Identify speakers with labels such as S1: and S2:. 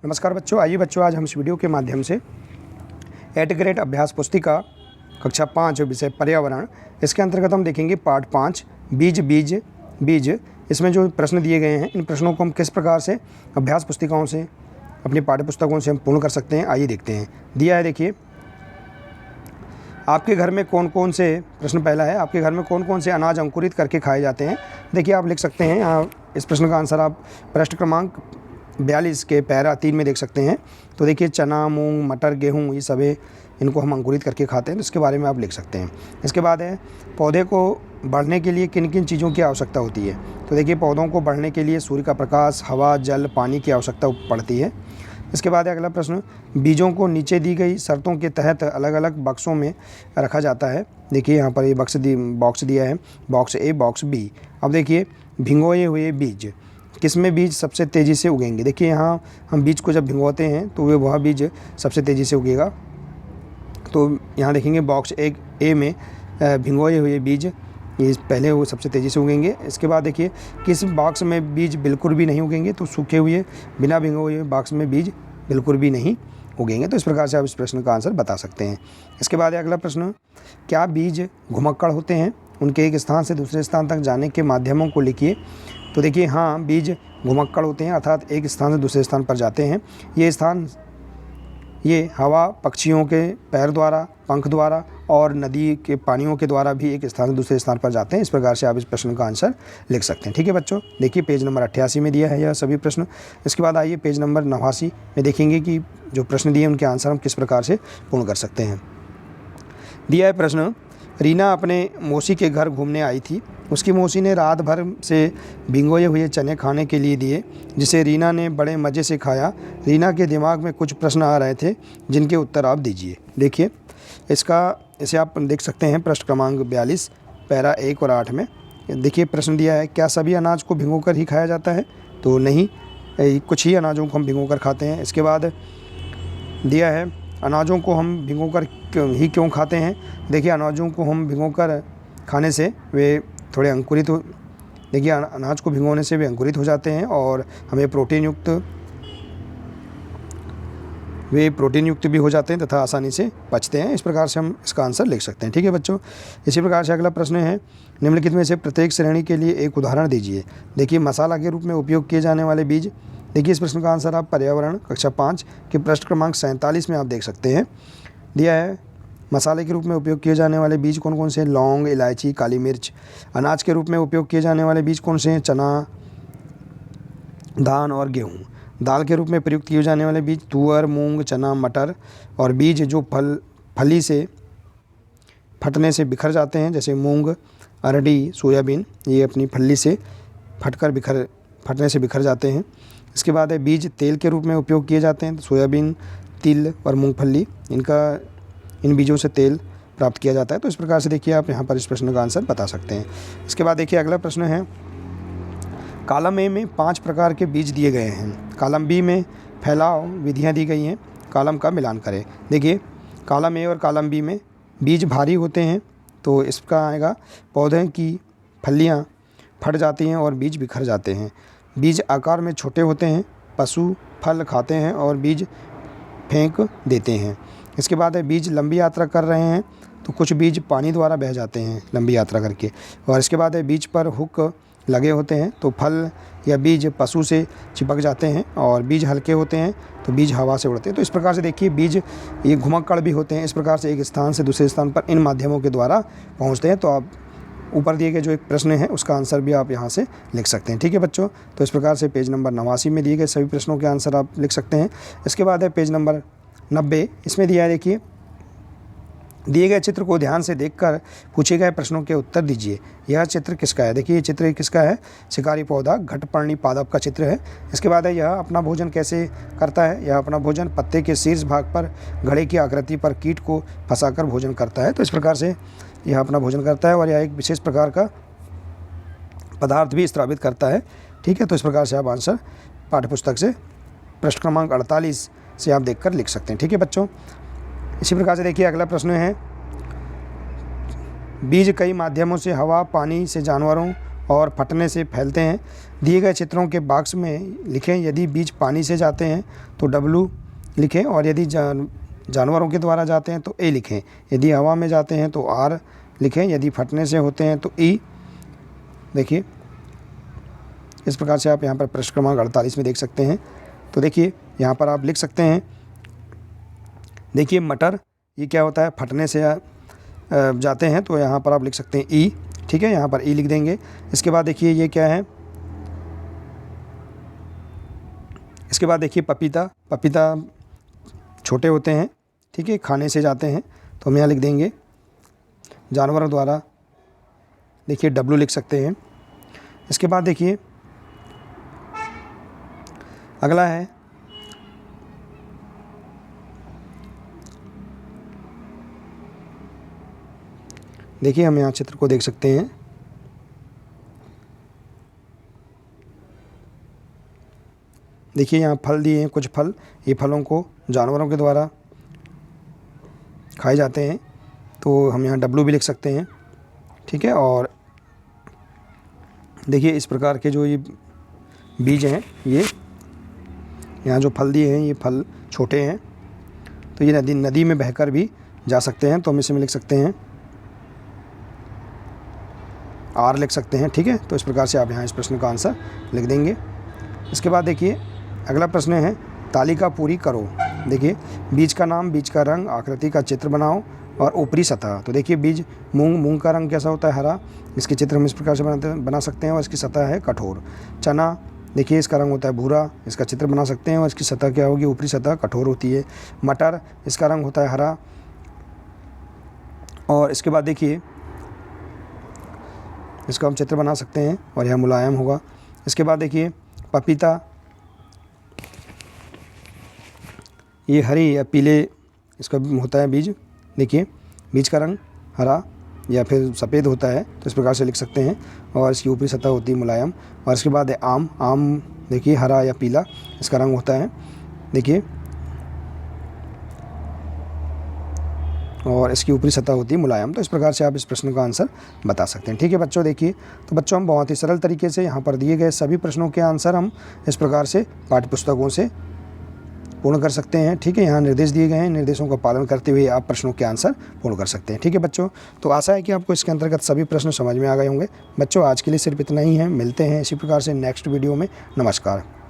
S1: नमस्कार बच्चों, आइए बच्चों आज हम इस वीडियो के माध्यम से 8th ग्रेड अभ्यास पुस्तिका कक्षा 5 विषय पर्यावरण, इसके अंतर्गत हम देखेंगे पार्ट 5 बीज बीज बीज। इसमें जो प्रश्न दिए गए हैं, इन प्रश्नों को हम किस प्रकार से अभ्यास पुस्तिकाओं से, अपनी पाठ्य पुस्तकों से हम पूर्ण कर सकते हैं। आइए देखते हैं। दिया है, देखिए, आपके घर में कौन कौन से, प्रश्न पहला है, आपके घर में कौन कौन से अनाज अंकुरित करके खाए जाते हैं। देखिए, आप लिख सकते हैं यहाँ इस प्रश्न का आंसर आप पृष्ठ क्रमांक 42 के पैरा 3 में देख सकते हैं। तो देखिए, चना, मूंग, मटर, गेहूं, ये सभी इनको हम अंकुरित करके खाते हैं, तो इसके बारे में आप लिख सकते हैं। इसके बाद है, पौधे को बढ़ने के लिए किन किन चीज़ों की आवश्यकता होती है। तो देखिए, पौधों को बढ़ने के लिए सूर्य का प्रकाश, हवा, जल, पानी की आवश्यकता पड़ती है। इसके बाद है अगला प्रश्न, बीजों को नीचे दी गई शर्तों के तहत अलग अलग बक्सों में रखा जाता है। देखिए, यहाँ पर ये बॉक्स दिया है, बॉक्स ए, बॉक्स बी। अब देखिए, भिगोए हुए बीज, किसमें बीज सबसे तेज़ी से उगेंगे। देखिए, यहाँ हम बीज को जब भिगोते हैं तो वह बीज सबसे तेज़ी से उगेगा। तो यहाँ देखेंगे बॉक्स ए में भिगोए हुए बीज, ये पहले वो सबसे तेज़ी से उगेंगे। इसके बाद देखिए, किस बॉक्स में बीज बिल्कुल भी नहीं उगेंगे, तो सूखे हुए बिना भिगोए हुए बॉक्स में बीज बिल्कुल भी नहीं उगेंगे। तो इस प्रकार से आप इस प्रश्न का आंसर बता सकते हैं। इसके बाद अगला प्रश्न, क्या बीज घुमक्कड़ होते हैं, उनके एक स्थान से दूसरे स्थान तक जाने के माध्यमों को लिखिए। तो देखिए, हाँ, बीज घुमक्कड़ होते हैं, अर्थात एक स्थान से दूसरे स्थान पर जाते हैं। ये हवा, पक्षियों के पैर द्वारा, पंख द्वारा और नदी के पानियों के द्वारा भी एक स्थान से दूसरे स्थान पर जाते हैं। इस प्रकार से आप इस प्रश्न का आंसर लिख सकते हैं। ठीक है बच्चों, देखिए पेज नंबर 88 में दिया है यह सभी प्रश्न। इसके बाद आइए पेज नंबर 89 में देखेंगे कि जो प्रश्न दिए उनके आंसर हम किस प्रकार से पूर्ण कर सकते हैं। दिया है प्रश्न, रीना अपने मौसी के घर घूमने आई थी। उसकी मौसी ने रात भर से भिगोए हुए चने खाने के लिए दिए, जिसे रीना ने बड़े मज़े से खाया। रीना के दिमाग में कुछ प्रश्न आ रहे थे, जिनके उत्तर आप दीजिए। देखिए, इसे आप देख सकते हैं पृष्ठ क्रमांक 42 पैरा 1 और 8 में। देखिए, प्रश्न दिया है, क्या सभी अनाज को भिगोकर ही खाया जाता है। तो नहीं, कुछ ही अनाजों को हम भिगोकर खाते हैं। इसके बाद दिया है, अनाजों को हम भिगोकर क्यों खाते हैं। देखिए, अनाजों को हम भिगोकर खाने से वे थोड़े अंकुरित हो, देखिए अनाज को भिगोने से वे अंकुरित हो जाते हैं और हमें प्रोटीन युक्त भी हो जाते हैं तथा आसानी से पचते हैं। इस प्रकार से हम इसका आंसर लिख सकते हैं। ठीक है बच्चों, इसी प्रकार से अगला प्रश्न है, निम्नलिखित में से प्रत्येक श्रेणी के लिए एक उदाहरण दीजिए। देखिए, मसाला के रूप में उपयोग किए जाने वाले बीज। देखिए, इस प्रश्न का आंसर आप पर्यावरण कक्षा 5 के पृष्ठ क्रमांक 47 में आप देख सकते हैं। दिया है, मसाले के रूप में उपयोग किए जाने वाले बीज कौन कौन से हैं। लौंग, इलायची, काली मिर्च। अनाज के रूप में उपयोग किए जाने वाले बीज कौन से हैं। चना, धान और गेहूँ। दाल के रूप में प्रयुक्त किए जाने वाले बीज तुअर, मूंग, चना, मटर। और बीज जो फली से फटने से बिखर जाते हैं, जैसे मूंग, अरहर, सोयाबीन, ये अपनी फली से फटने से बिखर जाते हैं। इसके बाद है, बीज तेल के रूप में उपयोग किए जाते हैं। सोयाबीन, तिल और मूंगफली, इन बीजों से तेल प्राप्त किया जाता है। तो इस प्रकार से देखिए, आप यहाँ पर इस प्रश्न का आंसर बता सकते हैं। इसके बाद देखिए, अगला प्रश्न है, कॉलम ए में 5 प्रकार के बीज दिए गए हैं। कॉलम बी में फैलाव विधियाँ दी गई हैं। कॉलम का मिलान करें। देखिए, कॉलम ए और कॉलम बी में बीज भारी होते हैं, तो इसका आएगा, पौधे की फलियाँ फट जाती हैं और बीज बिखर जाते हैं। बीज आकार में छोटे होते हैं, पशु फल खाते हैं और बीज फेंक देते हैं। इसके बाद है, बीज लंबी यात्रा कर रहे हैं, तो कुछ बीज पानी द्वारा बह जाते हैं लंबी यात्रा करके। और इसके बाद है, बीज पर हुक लगे होते हैं, तो फल या बीज पशु से चिपक जाते हैं। और बीज हल्के होते हैं, तो बीज हवा से उड़ते हैं। तो इस प्रकार से देखिए, बीज ये घुमक्कड़ भी होते हैं। इस प्रकार से एक स्थान से दूसरे स्थान पर इन माध्यमों के द्वारा पहुँचते हैं। तो आप ऊपर दिए गए जो एक प्रश्न है उसका आंसर भी आप यहाँ से लिख सकते हैं। ठीक है बच्चों, तो इस प्रकार से पेज नंबर 89 में दिए गए सभी प्रश्नों के आंसर आप लिख सकते हैं। इसके बाद है पेज नंबर 90, इसमें दिया है, देखिए, दिए गए चित्र को ध्यान से देखकर पूछे गए प्रश्नों के उत्तर दीजिए। यह चित्र किसका है। देखिए, ये चित्र किसका है, शिकारी पौधा घटपर्णी पादप का चित्र है। इसके बाद है, यह अपना भोजन कैसे करता है। यह अपना भोजन पत्ते के शीर्ष भाग पर घड़े की आकृति पर कीट को फंसाकर भोजन करता है। तो इस प्रकार से यह अपना भोजन करता है और यह एक विशेष प्रकार का पदार्थ भी स्रावित करता है। ठीक है, तो इस प्रकार से आप आंसर पाठ्यपुस्तक से पृष्ठ क्रमांक 48 से आप देखकर लिख सकते हैं। ठीक है बच्चों, इसी प्रकार से देखिए, अगला प्रश्न है, बीज कई माध्यमों से हवा, पानी से जानवरों और फटने से फैलते हैं। दिए गए चित्रों के बॉक्स में लिखें, यदि बीज पानी से जाते हैं तो W लिखें, और यदि जानवरों के द्वारा जाते हैं तो A लिखें। यदि हवा में जाते हैं तो R लिखें, यदि फटने से होते हैं तो E। देखिए इस प्रकार से आप यहाँ पर प्रश्न क्रमांक 48 में देख सकते हैं। तो देखिए यहाँ पर आप लिख सकते हैं, देखिए मटर ये क्या होता है, फटने से जाते हैं, तो यहाँ पर आप लिख सकते हैं E। ठीक है, यहाँ पर E लिख देंगे। इसके बाद देखिए ये क्या है, इसके बाद देखिए पपीता, पपीता छोटे होते हैं, ठीक है, खाने से जाते हैं, तो हम यहाँ लिख देंगे जानवरों द्वारा, देखिए W लिख सकते हैं। इसके बाद देखिए अगला है देखिए, हम यहाँ चित्र को देख सकते हैं। देखिए यहाँ फल दिए हैं, कुछ फल, ये फलों को जानवरों के द्वारा खाए जाते हैं, तो हम यहाँ W भी लिख सकते हैं। ठीक है, और देखिए इस प्रकार के जो ये बीज हैं, ये यहाँ जो फल दिए हैं, ये फल छोटे हैं, तो ये नदी में बहकर भी जा सकते हैं, तो हम इसे में लिख सकते हैं R लिख सकते हैं। ठीक है, तो इस प्रकार से आप यहाँ इस प्रश्न का आंसर लिख देंगे। इसके बाद देखिए अगला प्रश्न है, तालिका पूरी करो। देखिए बीज का नाम, बीज का रंग, आकृति का चित्र बनाओ और ऊपरी सतह। तो देखिए बीज मूंग का रंग कैसा होता है, हरा, इसके चित्र हम इस प्रकार से बना सकते हैं, और इसकी सतह है कठोर। चना, देखिए इसका रंग होता है भूरा, इसका चित्र बना सकते हैं, और इसकी सतह क्या होगी, ऊपरी सतह कठोर होती है। मटर, इसका रंग होता है हरा, और इसके बाद देखिए इसका हम चित्र बना सकते हैं, और यह मुलायम होगा। इसके बाद देखिए पपीता, ये हरी या पीले इसका होता है बीज, देखिए बीज का रंग हरा या फिर सफ़ेद होता है, तो इस प्रकार से लिख सकते हैं, और इसकी ऊपरी सतह होती है मुलायम। और इसके बाद है आम, आम देखिए हरा या पीला इसका रंग होता है, देखिए, और इसकी ऊपरी सतह होती है मुलायम। तो इस प्रकार से आप इस प्रश्न का आंसर बता सकते हैं। ठीक है बच्चों, देखिए तो बच्चों हम बहुत ही सरल तरीके से यहाँ पर दिए गए सभी प्रश्नों के आंसर हम इस प्रकार से पाठ्यपुस्तकों से पूर्ण कर सकते हैं। ठीक है, यहाँ निर्देश दिए गए हैं, निर्देशों का पालन करते हुए आप प्रश्नों के आंसर पूर्ण कर सकते हैं। ठीक है बच्चों, तो आशा है कि आपको इसके अंतर्गत सभी प्रश्न समझ में आ गए होंगे। बच्चों आज के लिए सिर्फ इतना ही है, मिलते हैं इसी प्रकार से नेक्स्ट वीडियो में। नमस्कार।